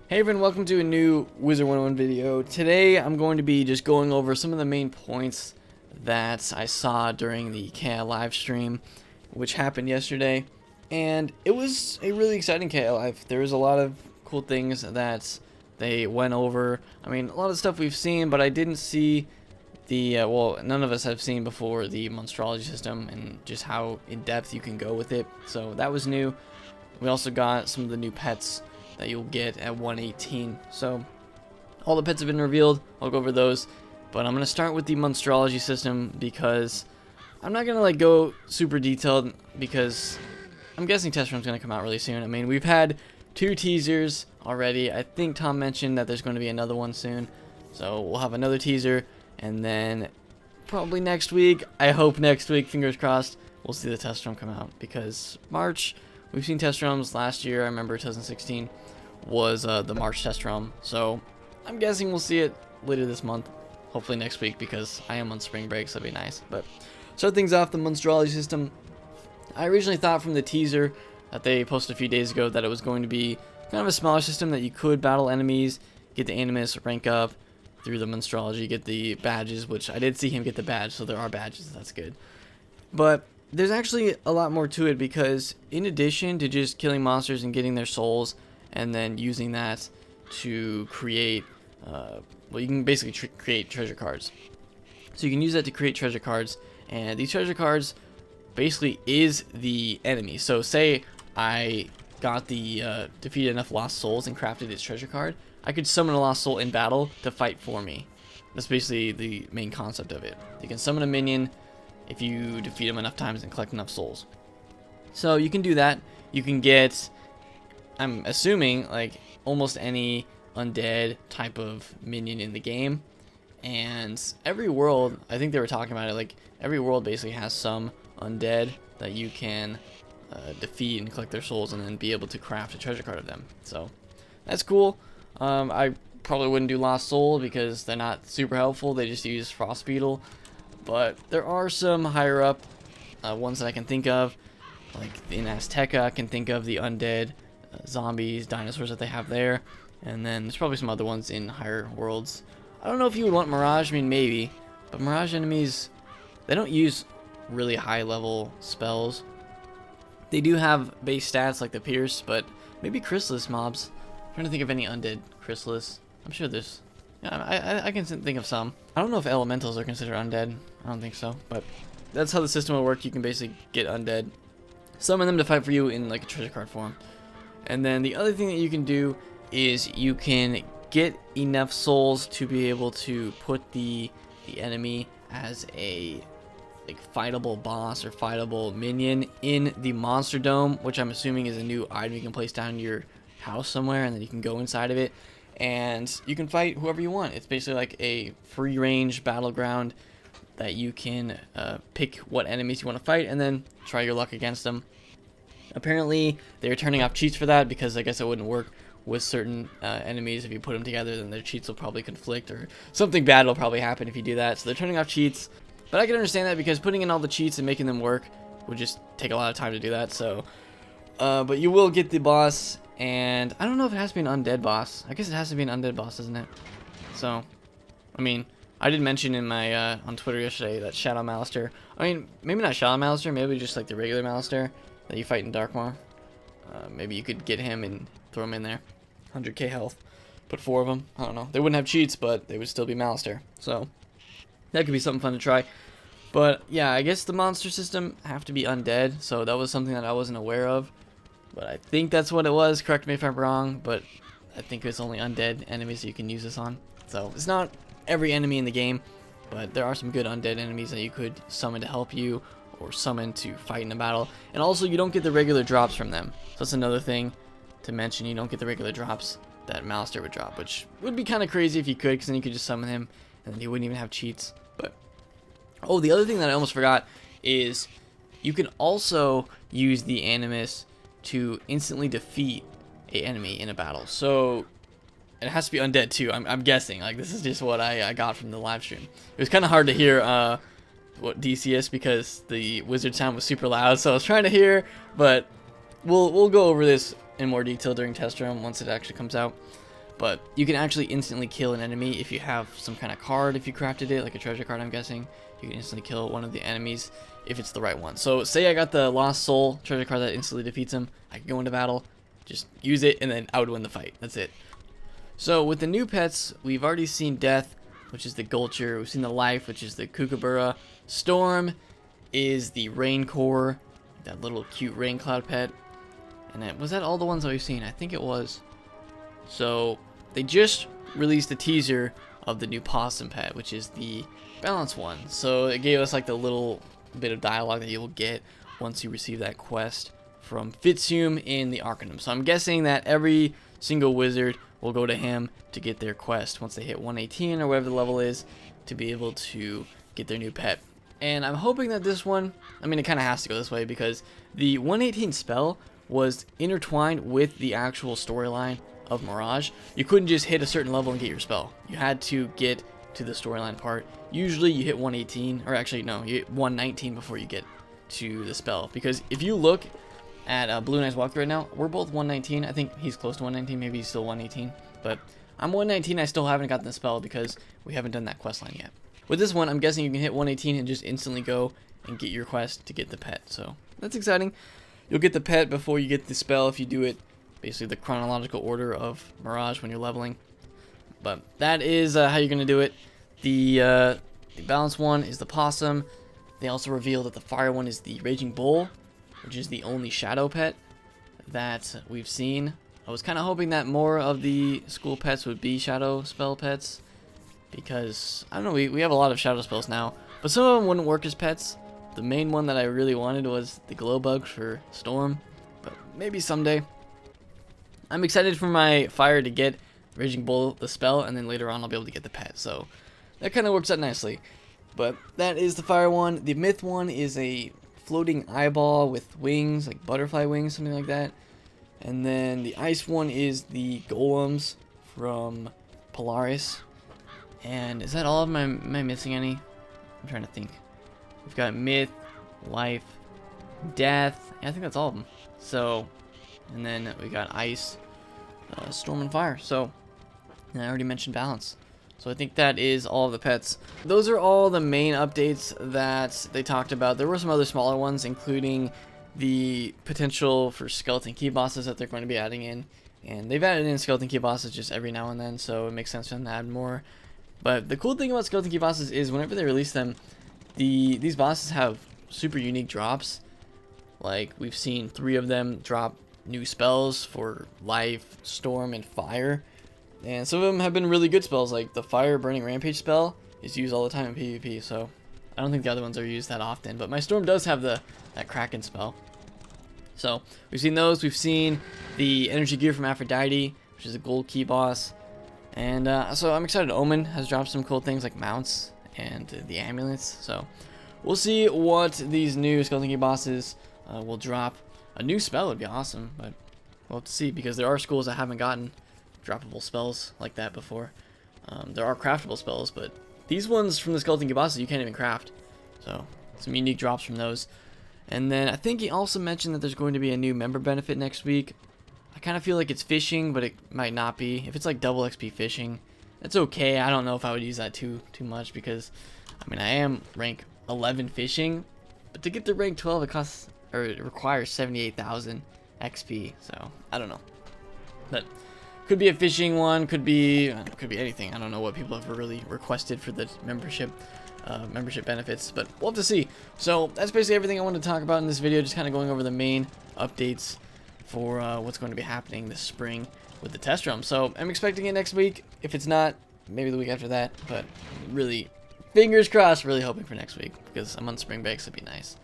Hey everyone, welcome to a new Wizard101 video. Today I'm going to be just going over some of the main points that I saw during the KI live stream, which happened yesterday. And it was a really exciting KI live. There was a lot of cool things that they went over. I mean, a lot of stuff we've seen, but I didn't see the, well, none of us have seen before the Monstrology system and just how in-depth you can go with it. So that was new. We also got some of the new pets that you'll get at 118. So all the pets have been revealed. I'll go over those, but I'm gonna start with the Monstrology system because I'm not gonna go super detailed because I'm guessing test run's gonna come out really soon. I mean, we've had 2 teasers already. I think Tom mentioned that there's going to be another one soon, so we'll have another teaser, and then probably next week, I hope next week, fingers crossed, we'll see the test run come out, because March, we've seen test runs last year. I remember 2016 was the March test run, so I'm guessing we'll see it later this month, hopefully next week, because I am on spring break, so that'd be nice. But start things off, the Monstrology system. I originally thought from the teaser that they posted a few days ago that it was going to be kind of a smaller system that you could battle enemies, get the Animus, rank up through the Monstrology, get the badges, which I did see him get the badge, so there are badges, that's good. But there's actually a lot more to it, because in addition to just killing monsters and getting their souls and then using that to create, well, you can basically create treasure cards. So you can use that to create treasure cards, and these treasure cards basically is the enemy. So say I got the defeated enough lost souls and crafted its treasure card, I could summon a lost soul in battle to fight for me. That's basically the main concept of it. You can summon a minion if you defeat them enough times and collect enough souls. So you can do that. You can get, I'm assuming, like almost any undead type of minion in the game. And every world, I think they were talking about it, like every world basically has some undead that you can defeat and collect their souls and then be able to craft a treasure card of them. So that's cool. I probably wouldn't do Lost Soul because they're not super helpful. They just use Frost Beetle. But there are some higher up ones that I can think of, like in Azteca. I can think of the undead zombies, dinosaurs that they have there, and then there's probably some other ones in higher worlds. I don't know if you would want Mirage. I mean, maybe, but Mirage enemies, they don't use really high level spells. They do have base stats like the Pierce, but maybe Chrysalis mobs. I'm trying to think of any undead Chrysalis. I'm sure there's. Yeah, I can think of some. I don't know if elementals are considered undead. I don't think so, but that's how the system will work. You can basically get undead, summon them to fight for you in like a treasure card form. And then the other thing that you can do is you can get enough souls to be able to put the enemy as a fightable boss or fightable minion in the Monster Dome, which I'm assuming is a new item you can place down in your house somewhere, and then you can go inside of it and you can fight whoever you want. It's basically like a free range battleground that you can pick what enemies you want to fight and then try your luck against them. Apparently they're turning off cheats for that, because I guess it wouldn't work with certain enemies. If you put them together, then their cheats will probably conflict, or something bad will probably happen if you do that. So they're turning off cheats, but I can understand that, because putting in all the cheats and making them work would just take a lot of time to do that. So but you will get the boss, and I don't know if it has to be an undead boss. I guess it has to be an undead boss, doesn't it? So I mean, I did mention in my on Twitter yesterday that Shadow Malister, I mean, maybe not Shadow Malister, maybe just like the regular Malister that you fight in Darkmoor. Maybe you could get him and throw him in there. 100k health. Put 4 of them. I don't know. They wouldn't have cheats, but they would still be Malister. So that could be something fun to try. But yeah, I guess the monster system have to be undead. So that was something that I wasn't aware of. But I think that's what it was. Correct me if I'm wrong. But I think it's only undead enemies that you can use this on. So it's not every enemy in the game, but there are some good undead enemies that you could summon to help you, or summon to fight in a battle. And also, you don't get the regular drops from them. So that's another thing to mention. You don't get the regular drops that Malister would drop, which would be kind of crazy if you could, because then you could just summon him and then he wouldn't even have cheats. But oh, the other thing that I almost forgot is you can also use the Animus to instantly defeat an enemy in a battle. So it has to be undead too. I'm guessing. Like, this is just what I got from the live stream. It was kind of hard to hear what DCS, because the wizard sound was super loud, so I was trying to hear, but we'll go over this in more detail during test run once it actually comes out. but you can actually instantly kill an enemy if you have some kind of card. If you crafted it, like a treasure card, I'm guessing, you can instantly kill one of the enemies if it's the right one. So say I got the Lost Soul treasure card that instantly defeats him, I can go into battle, just use it, and then I would win the fight. That's it. So with the new pets, we've already seen Death, which is the Gulcher. We've seen the Life, which is the Kookaburra. Storm is the Raincore, that little cute rain cloud pet. And then, was that all the ones that we've seen? I think it was. So they just released a teaser of the new Possum pet, which is the balance one. So it gave us like the little bit of dialogue that you'll get once you receive that quest from Fitzhume in the Arcanum. So I'm guessing that every single wizard will go to him to get their quest once they hit 118 or whatever the level is, to be able to get their new pet. And I'm hoping that this one, I mean, it kind of has to go this way because the 118 spell was intertwined with the actual storyline of Mirage. You couldn't just hit a certain level and get your spell. You had to get to the storyline part. Usually you hit 118, or actually no, you hit 119 before you get to the spell. Because if you look at Blue Knight's walkthrough right now, we're both 119. I think he's close to 119, maybe he's still 118. But I'm 119, I still haven't gotten the spell because we haven't done that quest line yet. With this one, I'm guessing you can hit 118 and just instantly go and get your quest to get the pet. So that's exciting. You'll get the pet before you get the spell if you do it basically the chronological order of Mirage when you're leveling. But that is how you're going to do it. The balance one is the Possum. They also reveal that the fire one is the Raging Bull, which is the only shadow pet that we've seen. I was kind of hoping that more of the school pets would be shadow spell pets, because, I don't know, we have a lot of shadow spells now, but some of them wouldn't work as pets. The main one that I really wanted was the glow bug for Storm, but maybe someday. I'm excited for my fire to get Raging Bull the spell, and then later on I'll be able to get the pet, so that kind of works out nicely. But that is the fire one. The myth one is a floating eyeball with wings, like butterfly wings, something like that. And then the ice one is the golems from Polaris. And is that all of them? Am I missing any? I'm trying to think. We've got myth, life, death. Yeah, I think that's all of them. So, and then we got ice, storm, and fire. So, and I already mentioned balance. So I think that is all of the pets. Those are all the main updates that they talked about. There were some other smaller ones, including the potential for skeleton key bosses that they're going to be adding in. And they've added in skeleton key bosses just every now and then, so it makes sense for them to add more. But the cool thing about skeleton key bosses is whenever they release them, these bosses have super unique drops. Like, we've seen 3 of them drop new spells for life, storm, and fire. And some of them have been really good spells, like the Fire Burning Rampage spell is used all the time in PvP, so I don't think the other ones are used that often. But my Storm does have that Kraken spell. So we've seen those. We've seen the Energy Gear from Aphrodite, which is a gold key boss. And so I'm excited. Omen has dropped some cool things like mounts and the amulets. So we'll see what these new skeleton key bosses will drop. A new spell would be awesome, but we'll have to see, because there are schools that haven't gotten droppable spells like that before. There are craftable spells, but these ones from the skeleton key bosses you can't even craft. So some unique drops from those. And then I think he also mentioned that there's going to be a new member benefit next week. I kind of feel like it's fishing, but it might not be. If it's like double XP fishing, that's okay. I don't know if I would use that too much, because I mean, I am rank 11 fishing, but to get to rank 12 it requires 78,000 XP. So I don't know. But could be a fishing one, could be anything. I don't know what people have really requested for the membership benefits, but we'll have to see. So that's basically everything I wanted to talk about in this video, just kind of going over the main updates for what's going to be happening this spring with the test room. So I'm expecting it next week. If it's not, maybe the week after that, but really, fingers crossed, really hoping for next week, because I'm on spring break, so it'd be nice.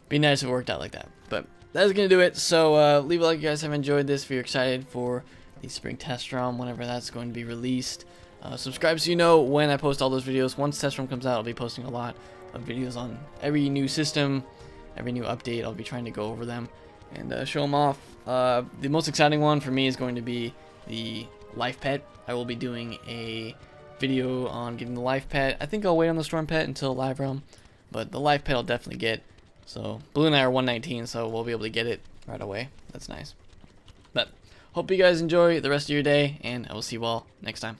Be nice if it worked out like that. But that's gonna do it. So leave a like if you guys have enjoyed this, if you're excited for the spring test ROM whenever that's going to be released. Subscribe so you know when I post all those videos. Once test ROM comes out, I'll be posting a lot of videos on every new system, every new update. I'll be trying to go over them and show them off. The most exciting one for me is going to be the life pet. I will be doing a video on getting the life pet. I think I'll wait on the storm pet until live realm, but the life pet I'll definitely get. So Blue and I are 119, so we'll be able to get it right away. That's nice. But hope you guys enjoy the rest of your day, and I will see you all next time.